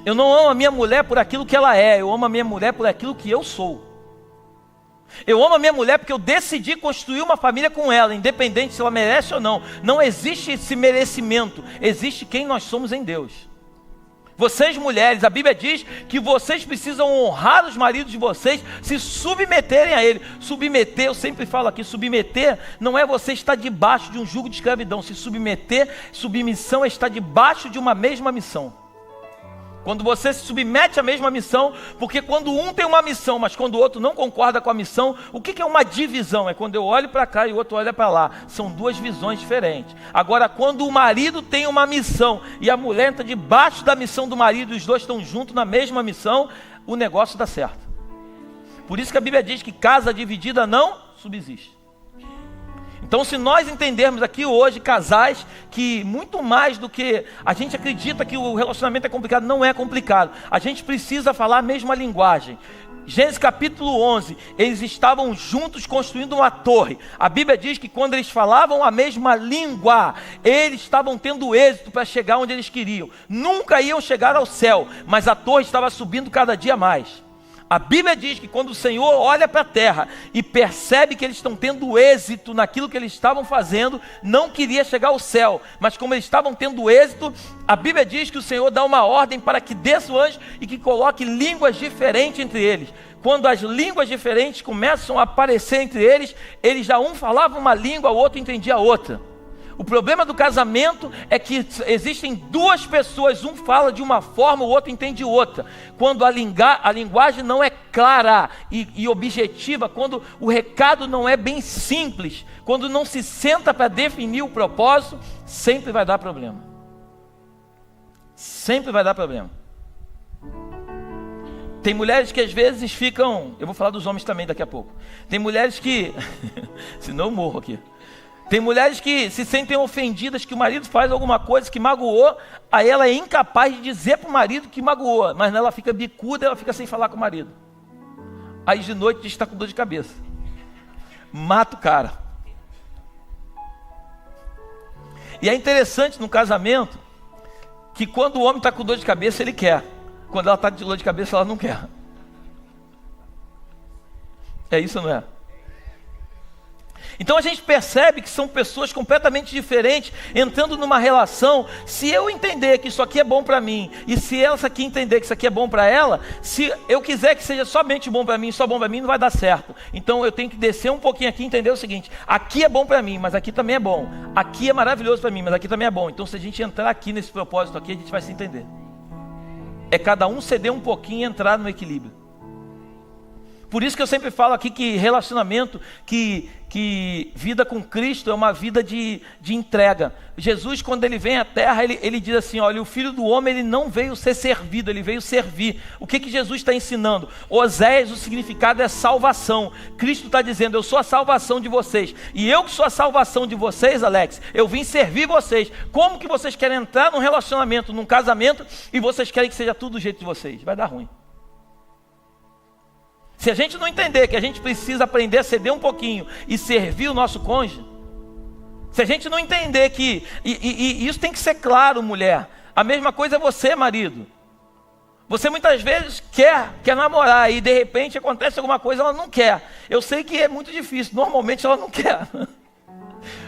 Speaker 1: Eu não amo a minha mulher por aquilo que ela é, eu amo a minha mulher por aquilo que eu sou. Eu amo a minha mulher porque eu decidi construir uma família com ela, independente se ela merece ou não. Não existe esse merecimento, existe quem nós somos em Deus. Vocês mulheres, a Bíblia diz que vocês precisam honrar os maridos de vocês, se submeterem a ele. Submeter, eu sempre falo aqui, submeter não é você estar debaixo de um jugo de escravidão. Se submeter, submissão é estar debaixo de uma mesma missão. Quando você se submete à mesma missão, porque quando um tem uma missão, mas quando o outro não concorda com a missão, o que é uma divisão? É quando eu olho para cá e o outro olha para lá. São duas visões diferentes. Agora, quando o marido tem uma missão e a mulher está debaixo da missão do marido e os dois estão juntos na mesma missão, o negócio dá certo. Por isso que a Bíblia diz que casa dividida não subsiste. Então, se nós entendermos aqui hoje casais que muito mais do que a gente acredita que o relacionamento é complicado, não é complicado. A gente precisa falar a mesma linguagem. Gênesis capítulo 11, eles estavam juntos construindo uma torre. A Bíblia diz que quando eles falavam a mesma língua, eles estavam tendo êxito para chegar onde eles queriam. Nunca iam chegar ao céu, mas a torre estava subindo cada dia mais. A Bíblia diz que quando o Senhor olha para a terra e percebe que eles estão tendo êxito naquilo que eles estavam fazendo, não queria chegar ao céu, mas como eles estavam tendo êxito, a Bíblia diz que o Senhor dá uma ordem para que desça o anjo e que coloque línguas diferentes entre eles. Quando as línguas diferentes começam a aparecer entre eles, eles já um falava uma língua, o outro entendia a outra. O problema do casamento é que existem duas pessoas, um fala de uma forma, o outro entende outra. Quando a linguagem não é clara e objetiva, quando o recado não é bem simples, quando não se senta para definir o propósito, sempre vai dar problema. Sempre vai dar problema. Tem mulheres que às vezes ficam, eu vou falar dos homens também daqui a pouco. Tem mulheres que, senão eu morro aqui. Tem mulheres que se sentem ofendidas que o marido faz alguma coisa que magoou, aí ela é incapaz de dizer para o marido que magoou, mas ela fica bicuda, ela fica sem falar com o marido. Aí de noite diz que está com dor de cabeça. Mata o cara. E é interessante no casamento, que quando o homem está com dor de cabeça, ele quer. Quando ela está de dor de cabeça, ela não quer. É isso, não é? Então a gente percebe que são pessoas completamente diferentes entrando numa relação. Se eu entender que isso aqui é bom para mim, e se essa aqui entender que isso aqui é bom para ela, se eu quiser que seja somente bom para mim, só bom para mim, não vai dar certo. Então eu tenho que descer um pouquinho aqui e entender o seguinte: aqui é bom para mim, mas aqui também é bom. Aqui é maravilhoso para mim, mas aqui também é bom. Então se a gente entrar aqui nesse propósito aqui, a gente vai se entender. É cada um ceder um pouquinho e entrar no equilíbrio. Por isso que eu sempre falo aqui que relacionamento, que vida com Cristo é uma vida de entrega. Jesus, quando ele vem à terra, ele diz assim: olha, o Filho do Homem, ele não veio ser servido, ele veio servir. O que Jesus está ensinando? Oséias, o significado é salvação. Cristo está dizendo: eu sou a salvação de vocês. E eu que sou a salvação de vocês, Alex, eu vim servir vocês. Como que vocês querem entrar num relacionamento, num casamento, e vocês querem que seja tudo do jeito de vocês? Vai dar ruim. Se a gente não entender que a gente precisa aprender a ceder um pouquinho e servir o nosso cônjuge, se a gente não entender que, e isso tem que ser claro, mulher, a mesma coisa é você, marido. Você muitas vezes quer namorar e de repente acontece alguma coisa, ela não quer. Eu sei que é muito difícil, normalmente ela não quer.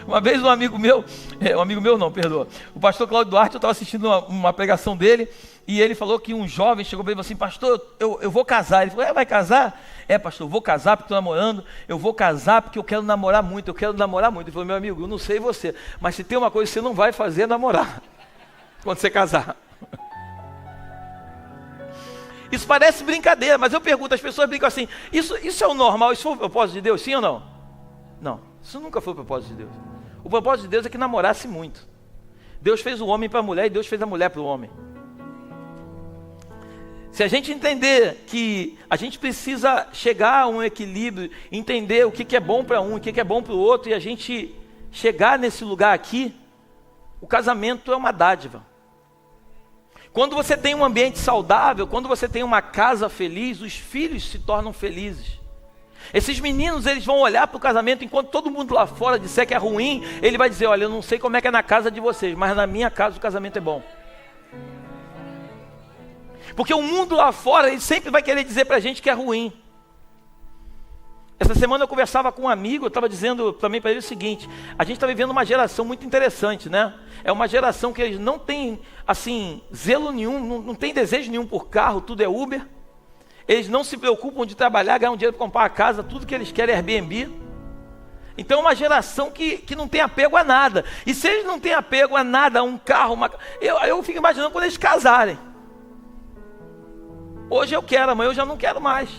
Speaker 1: Uma vez um amigo meu não, perdoa, o pastor Cláudio Duarte, eu estava assistindo uma pregação dele, e ele falou que um jovem chegou para ele e falou assim: pastor, eu vou casar. Ele falou: vai casar? É, pastor, eu vou casar porque estou namorando, eu vou casar porque eu quero namorar muito, Ele falou: meu amigo, eu não sei você, mas se tem uma coisa que você não vai fazer é namorar, quando você casar. Isso parece brincadeira, mas eu pergunto, as pessoas brincam assim: isso é o normal, isso foi o propósito de Deus, sim ou não? Não, isso nunca foi o propósito de Deus. O propósito de Deus é que namorasse muito. Deus fez o homem para a mulher e Deus fez a mulher para o homem. Se a gente entender que a gente precisa chegar a um equilíbrio, entender o que é bom para um, o que é bom para o outro, e a gente chegar nesse lugar aqui, o casamento é uma dádiva. Quando você tem um ambiente saudável, quando você tem uma casa feliz, os filhos se tornam felizes. Esses meninos, eles vão olhar para o casamento, enquanto todo mundo lá fora disser que é ruim, ele vai dizer: olha, eu não sei como é que é na casa de vocês, mas na minha casa o casamento é bom. Porque o mundo lá fora, ele sempre vai querer dizer para a gente que é ruim. Essa semana eu conversava com um amigo, eu estava dizendo também para ele o seguinte: a gente está vivendo uma geração muito interessante, né? É uma geração que eles não têm, assim, zelo nenhum, não tem desejo nenhum por carro, tudo é Uber. Eles não se preocupam de trabalhar, ganhar um dinheiro para comprar a casa, tudo que eles querem é Airbnb. Então é uma geração que não tem apego a nada. E se eles não têm apego a nada, a um carro, eu fico imaginando quando eles casarem. Hoje eu quero, amanhã eu já não quero mais.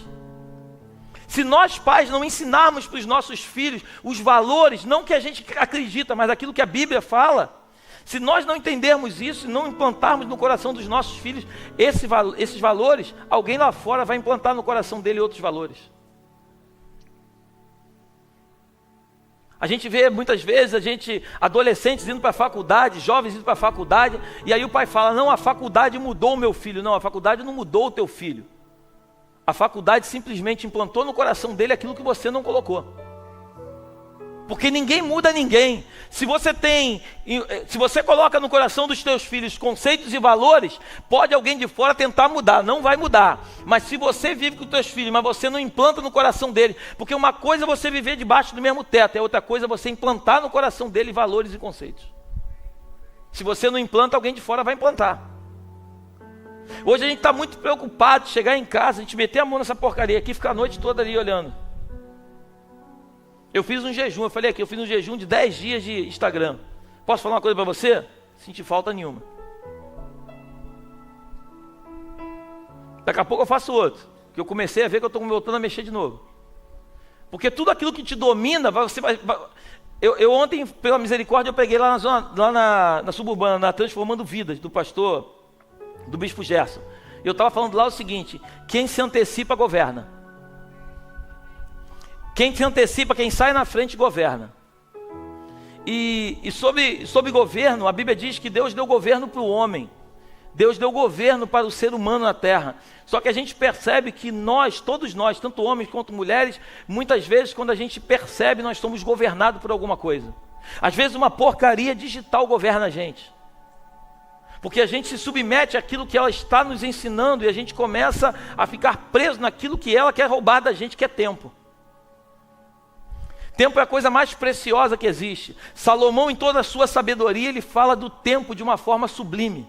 Speaker 1: Se nós pais não ensinarmos para os nossos filhos os valores, não que a gente acredita, mas aquilo que a Bíblia fala, se nós não entendermos isso e não implantarmos no coração dos nossos filhos esses valores, alguém lá fora vai implantar no coração dele outros valores. A gente vê muitas vezes adolescentes indo para a faculdade, jovens indo para a faculdade, e aí o pai fala: não, a faculdade mudou o meu filho. Não, a faculdade não mudou o teu filho. A faculdade simplesmente implantou no coração dele aquilo que você não colocou. Porque ninguém muda ninguém. Se você coloca no coração dos teus filhos conceitos e valores, pode alguém de fora tentar mudar, não vai mudar. Mas se você vive com os teus filhos, mas você não implanta no coração dele, porque uma coisa é você viver debaixo do mesmo teto, e outra coisa é você implantar no coração dele valores e conceitos. Se você não implanta, alguém de fora vai implantar. Hoje a gente está muito preocupado de chegar em casa, a gente meter a mão nessa porcaria aqui e ficar a noite toda ali olhando. Eu fiz um jejum, eu falei aqui, eu fiz um jejum de 10 dias de Instagram. Posso falar uma coisa para você? Senti falta nenhuma. Daqui a pouco eu faço outro, que eu comecei a ver que eu estou voltando a mexer de novo. Porque tudo aquilo que te domina, você vai... Eu ontem, pela misericórdia, eu peguei lá na zona, lá na suburbana, na Transformando Vidas, do pastor, do bispo Gerson. Eu estava falando lá o seguinte: quem se antecipa governa. Quem se antecipa, quem sai na frente governa. E sobre governo, a Bíblia diz que Deus deu governo para o homem. Deus deu governo para o ser humano na terra. Só que a gente percebe que nós, todos nós, tanto homens quanto mulheres, muitas vezes quando a gente percebe, nós somos governados por alguma coisa. Às vezes uma porcaria digital governa a gente. Porque a gente se submete àquilo que ela está nos ensinando e a gente começa a ficar preso naquilo que ela quer roubar da gente, que é tempo. Tempo é a coisa mais preciosa que existe. Salomão, em toda a sua sabedoria, ele fala do tempo de uma forma sublime.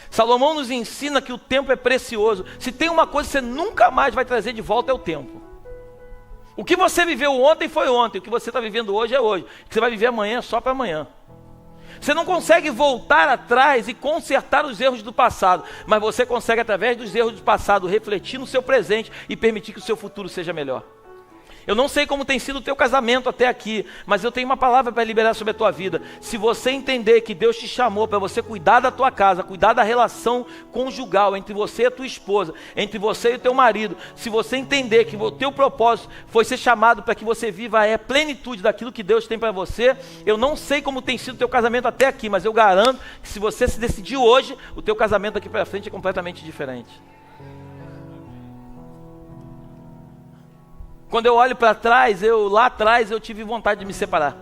Speaker 1: Salomão nos ensina que o tempo é precioso. Se tem uma coisa que você nunca mais vai trazer de volta, é o tempo. O que você viveu ontem foi ontem, o que você está vivendo hoje é hoje. O que você vai viver amanhã é só para amanhã. Você não consegue voltar atrás e consertar os erros do passado, mas você consegue, através dos erros do passado, refletir no seu presente e permitir que o seu futuro seja melhor. Eu não sei como tem sido o teu casamento até aqui, mas eu tenho uma palavra para liberar sobre a tua vida. Se você entender que Deus te chamou para você cuidar da tua casa, cuidar da relação conjugal entre você e a tua esposa, entre você e o teu marido, se você entender que o teu propósito foi ser chamado para que você viva a plenitude daquilo que Deus tem para você, eu não sei como tem sido o teu casamento até aqui, mas eu garanto que se você se decidir hoje, o teu casamento daqui para frente é completamente diferente. Quando eu olho para trás, lá atrás eu tive vontade de me separar.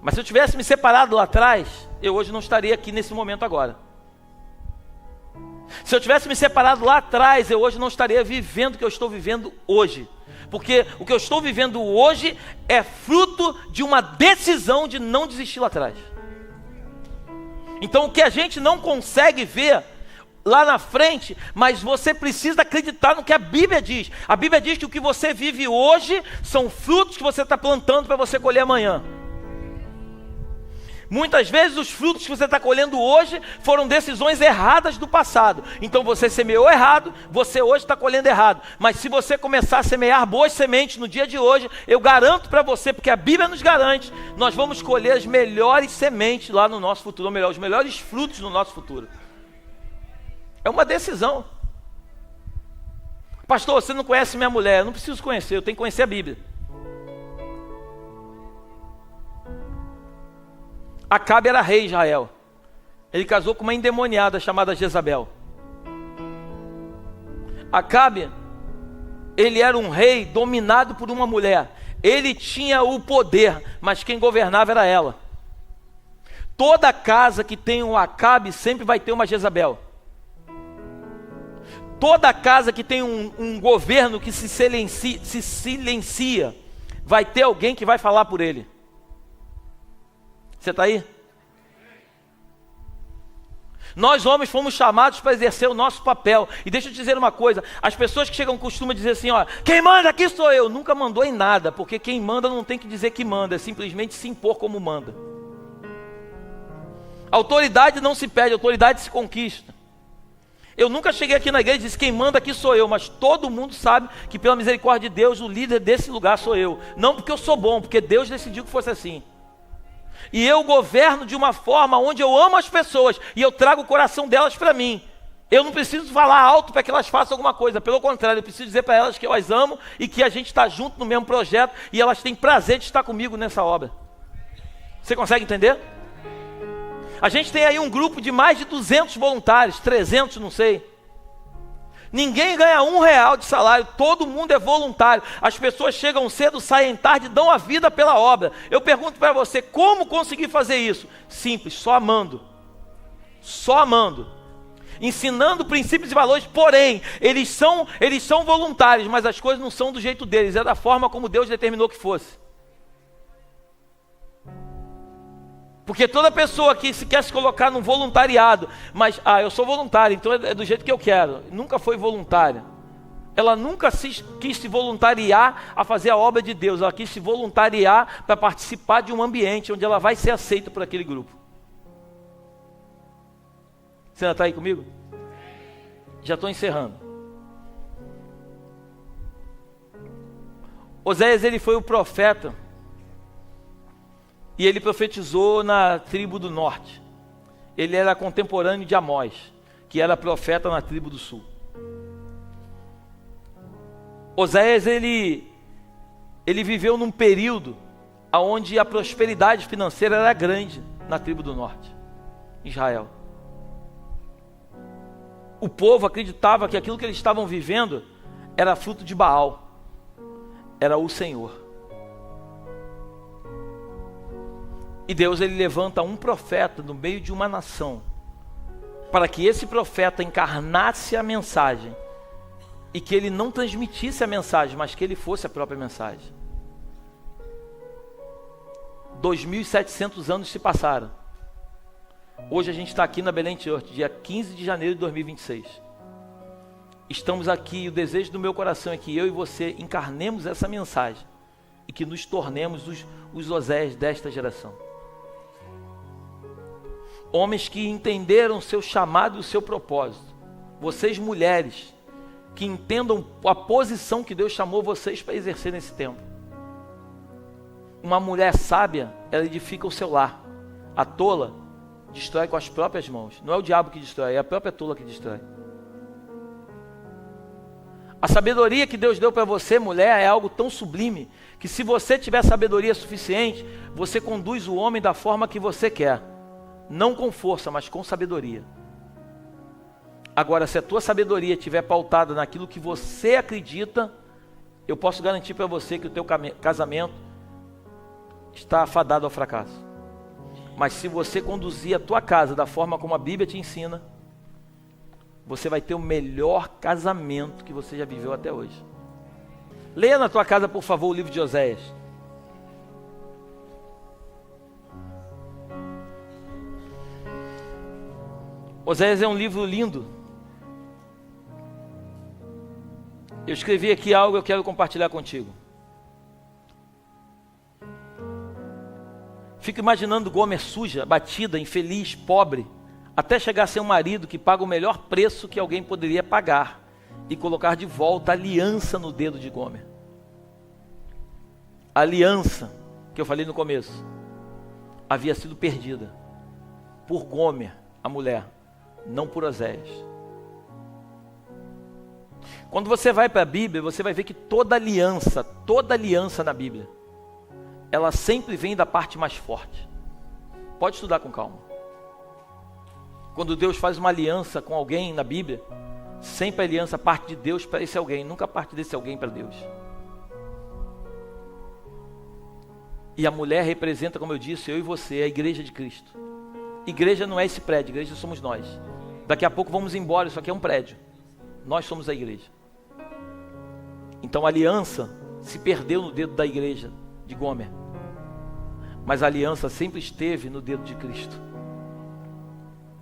Speaker 1: Mas se eu tivesse me separado lá atrás, eu hoje não estaria aqui nesse momento agora. Se eu tivesse me separado lá atrás, eu hoje não estaria vivendo o que eu estou vivendo hoje. Porque o que eu estou vivendo hoje é fruto de uma decisão de não desistir lá atrás. Então o que a gente não consegue ver lá na frente, mas você precisa acreditar no que a Bíblia diz. A Bíblia diz que o que você vive hoje são frutos que você está plantando para você colher amanhã. Muitas vezes os frutos que você está colhendo hoje foram decisões erradas do passado. Então você semeou errado, você hoje está colhendo errado. Mas se você começar a semear boas sementes no dia de hoje, eu garanto para você, porque a Bíblia nos garante, nós vamos colher as melhores sementes lá no nosso futuro, ou melhor, os melhores frutos no nosso futuro. É uma decisão. Pastor, você não conhece minha mulher? Eu não preciso conhecer, eu tenho que conhecer a Bíblia. Acabe era rei de Israel. Ele casou com uma endemoniada chamada Jezabel. Acabe, ele era um rei dominado por uma mulher. Ele tinha o poder, mas quem governava era ela. Toda casa que tem um Acabe sempre vai ter uma Jezabel. Toda casa que tem um governo que se silencia, vai ter alguém que vai falar por ele. Você está aí? Nós homens fomos chamados para exercer o nosso papel. E deixa eu te dizer uma coisa, as pessoas que chegam costumam dizer assim, ó, quem manda aqui sou eu. Nunca mandou em nada, porque quem manda não tem que dizer que manda, é simplesmente se impor como manda. Autoridade não se pede, autoridade se conquista. Eu nunca cheguei aqui na igreja e disse, quem manda aqui sou eu, mas todo mundo sabe que pela misericórdia de Deus, o líder desse lugar sou eu. Não porque eu sou bom, porque Deus decidiu que fosse assim. E eu governo de uma forma onde eu amo as pessoas e eu trago o coração delas para mim. Eu não preciso falar alto para que elas façam alguma coisa, pelo contrário, eu preciso dizer para elas que eu as amo e que a gente está junto no mesmo projeto e elas têm prazer de estar comigo nessa obra. Você consegue entender? A gente tem aí um grupo de mais de 200 voluntários, 300, não sei. Ninguém ganha R$ 1 de salário, todo mundo é voluntário. As pessoas chegam cedo, saem tarde, dão a vida pela obra. Eu pergunto para você, como conseguir fazer isso? Simples, só amando. Só amando. Ensinando princípios e valores, porém, eles são voluntários, mas as coisas não são do jeito deles, é da forma como Deus determinou que fosse. Porque toda pessoa que quer se colocar num voluntariado, mas, eu sou voluntário, então é do jeito que eu quero, nunca foi voluntária. Ela nunca quis se voluntariar a fazer a obra de Deus, ela quis se voluntariar para participar de um ambiente onde ela vai ser aceita por aquele grupo. Você ainda está aí comigo? Já estou encerrando. Oséias, ele foi o profeta, e ele profetizou na tribo do norte. Ele era contemporâneo de Amós, que era profeta na tribo do sul. Oséias, ele viveu num período onde a prosperidade financeira era grande na tribo do norte, Israel. O povo acreditava que aquilo que eles estavam vivendo era fruto de Baal, era o Senhor. E Deus, ele levanta um profeta no meio de uma nação, para que esse profeta encarnasse a mensagem, e que ele não transmitisse a mensagem, mas que ele fosse a própria mensagem. 2.700 anos se passaram. Hoje a gente está aqui na Belém Church, dia 15 de janeiro de 2026. Estamos aqui e o desejo do meu coração é que eu e você encarnemos essa mensagem e que nos tornemos os Oséias desta geração. Homens que entenderam o seu chamado e o seu propósito. Vocês mulheres, que entendam a posição que Deus chamou vocês para exercer nesse tempo. Uma mulher sábia, ela edifica o seu lar. A tola destrói com as próprias mãos. Não é o diabo que destrói, é a própria tola que destrói. A sabedoria que Deus deu para você, mulher, é algo tão sublime, que se você tiver sabedoria suficiente, você conduz o homem da forma que você quer. Não com força, mas com sabedoria. Agora, se a tua sabedoria estiver pautada naquilo que você acredita, eu posso garantir para você que o teu casamento está afadado ao fracasso. Mas se você conduzir a tua casa da forma como a Bíblia te ensina, você vai ter o melhor casamento que você já viveu até hoje. Leia na tua casa, por favor, o livro de Oséias. Oséias é um livro lindo. Eu escrevi aqui algo que eu quero compartilhar contigo. Fico imaginando Gomer suja, batida, infeliz, pobre, até chegar a ser um marido que paga o melhor preço que alguém poderia pagar e colocar de volta a aliança no dedo de Gomer. A aliança que eu falei no começo havia sido perdida por Gomer, a mulher, não por Oséias. Quando você vai para a Bíblia, você vai ver que toda aliança na Bíblia, ela sempre vem da parte mais forte. Pode estudar com calma. Quando Deus faz uma aliança com alguém na Bíblia, sempre a aliança parte de Deus para esse alguém, nunca parte desse alguém para Deus. E a mulher representa, como eu disse, eu e você, a igreja de Cristo. Igreja não é esse prédio, igreja somos nós. Daqui a pouco vamos embora, isso aqui é um prédio. Nós somos a igreja. Então a aliança se perdeu no dedo da igreja de Gomer, mas a aliança sempre esteve no dedo de Cristo.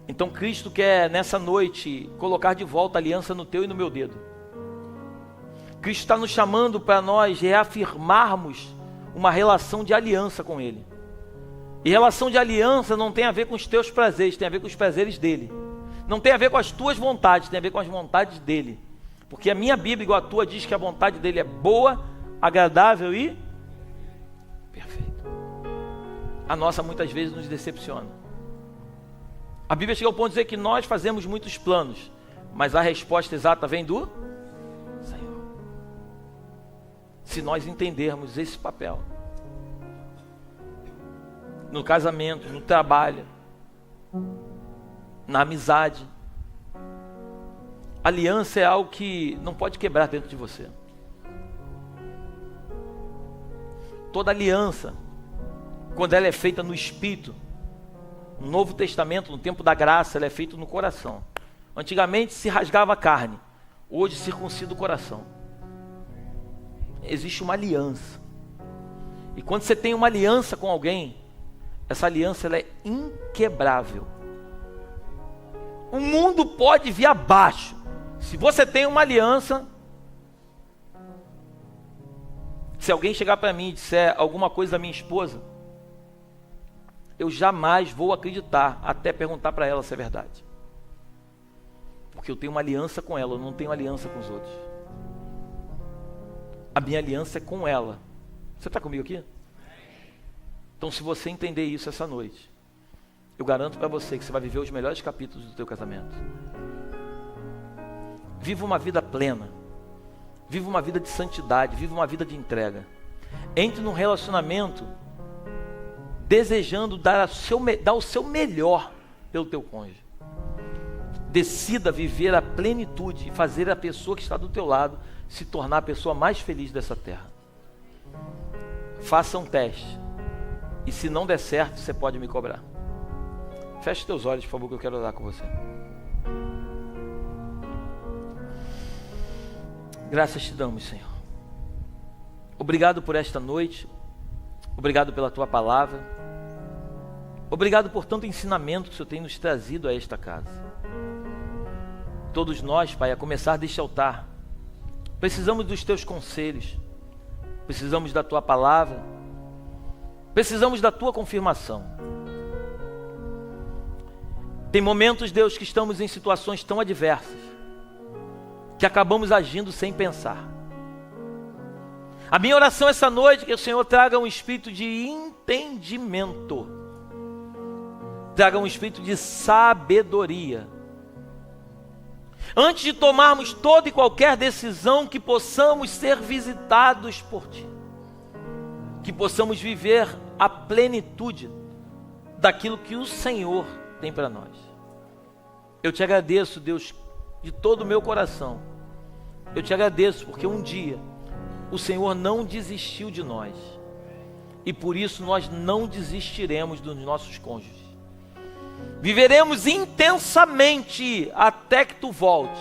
Speaker 1: Então Cristo quer nessa noite colocar de volta a aliança no teu e no meu dedo. Cristo está nos chamando para nós reafirmarmos uma relação de aliança com Ele. E relação de aliança não tem a ver com os teus prazeres, tem a ver com os prazeres dEle. Não tem a ver com as tuas vontades, tem a ver com as vontades dEle. Porque a minha Bíblia, igual a tua, diz que a vontade dEle é boa, agradável e perfeita. A nossa muitas vezes nos decepciona. A Bíblia chega ao ponto de dizer que nós fazemos muitos planos, mas a resposta exata vem do Senhor. Se nós entendermos esse papel, no casamento, no trabalho, na amizade, aliança é algo que não pode quebrar dentro de você. Toda aliança, quando ela é feita no Espírito, no Novo Testamento, no tempo da graça, ela é feita no coração. Antigamente se rasgava a carne, hoje circuncida o coração. Existe uma aliança. E quando você tem uma aliança com alguém, essa aliança ela é inquebrável. O mundo pode vir abaixo. Se você tem uma aliança, se alguém chegar para mim e disser alguma coisa da minha esposa, eu jamais vou acreditar até perguntar para ela se é verdade. Porque eu tenho uma aliança com ela, eu não tenho aliança com os outros. A minha aliança é com ela. Você está comigo aqui? Então, se você entender isso essa noite, eu garanto para você que você vai viver os melhores capítulos do teu casamento. Viva uma vida plena. Viva uma vida de santidade. Viva uma vida de entrega. Entre num relacionamento desejando dar o seu melhor pelo teu cônjuge. Decida viver a plenitude e fazer a pessoa que está do teu lado se tornar a pessoa mais feliz dessa terra. Faça um teste. E se não der certo, você pode me cobrar. Feche teus olhos, por favor, que eu quero orar com você. Graças te damos, Senhor. Obrigado por esta noite. Obrigado pela tua palavra. Obrigado por tanto ensinamento que o Senhor tem nos trazido a esta casa. Todos nós, Pai, a começar deste altar, precisamos dos teus conselhos. Precisamos da tua palavra. Precisamos da tua confirmação. Tem momentos, Deus, que estamos em situações tão adversas que acabamos agindo sem pensar. A minha oração essa noite é que o Senhor traga um espírito de entendimento, traga um espírito de sabedoria. Antes de tomarmos toda e qualquer decisão, que possamos ser visitados por Ti, que possamos viver a plenitude daquilo que o Senhor tem para nós. Eu te agradeço, Deus, de todo o meu coração. Eu te agradeço porque um dia o Senhor não desistiu de nós e por isso nós não desistiremos dos nossos cônjuges. Viveremos intensamente até que tu volte,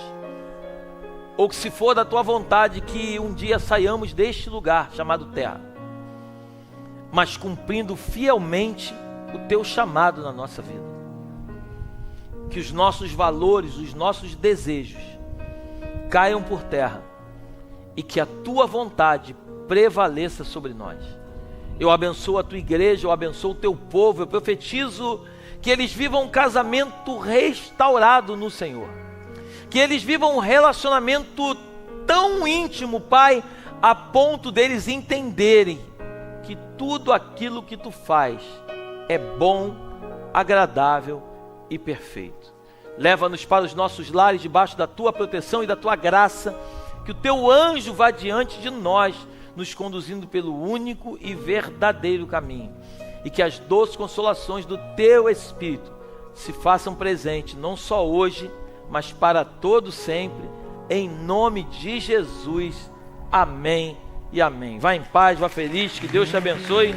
Speaker 1: ou que, se for da tua vontade, que um dia saiamos deste lugar chamado terra, mas cumprindo fielmente o teu chamado na nossa vida. Que os nossos valores, os nossos desejos caiam por terra e que a tua vontade prevaleça sobre nós. Eu abençoo a tua igreja, eu abençoo o teu povo, eu profetizo que eles vivam um casamento restaurado no Senhor. Que eles vivam um relacionamento tão íntimo, Pai, a ponto deles entenderem que tudo aquilo que tu faz é bom, agradável e perfeito. Leva-nos para os nossos lares debaixo da tua proteção e da tua graça. Que o teu anjo vá diante de nós, nos conduzindo pelo único e verdadeiro caminho. E que as doces consolações do teu Espírito se façam presente, não só hoje, mas para todo sempre, em nome de Jesus. Amém e amém. Vá em paz, vá feliz, que Deus te abençoe.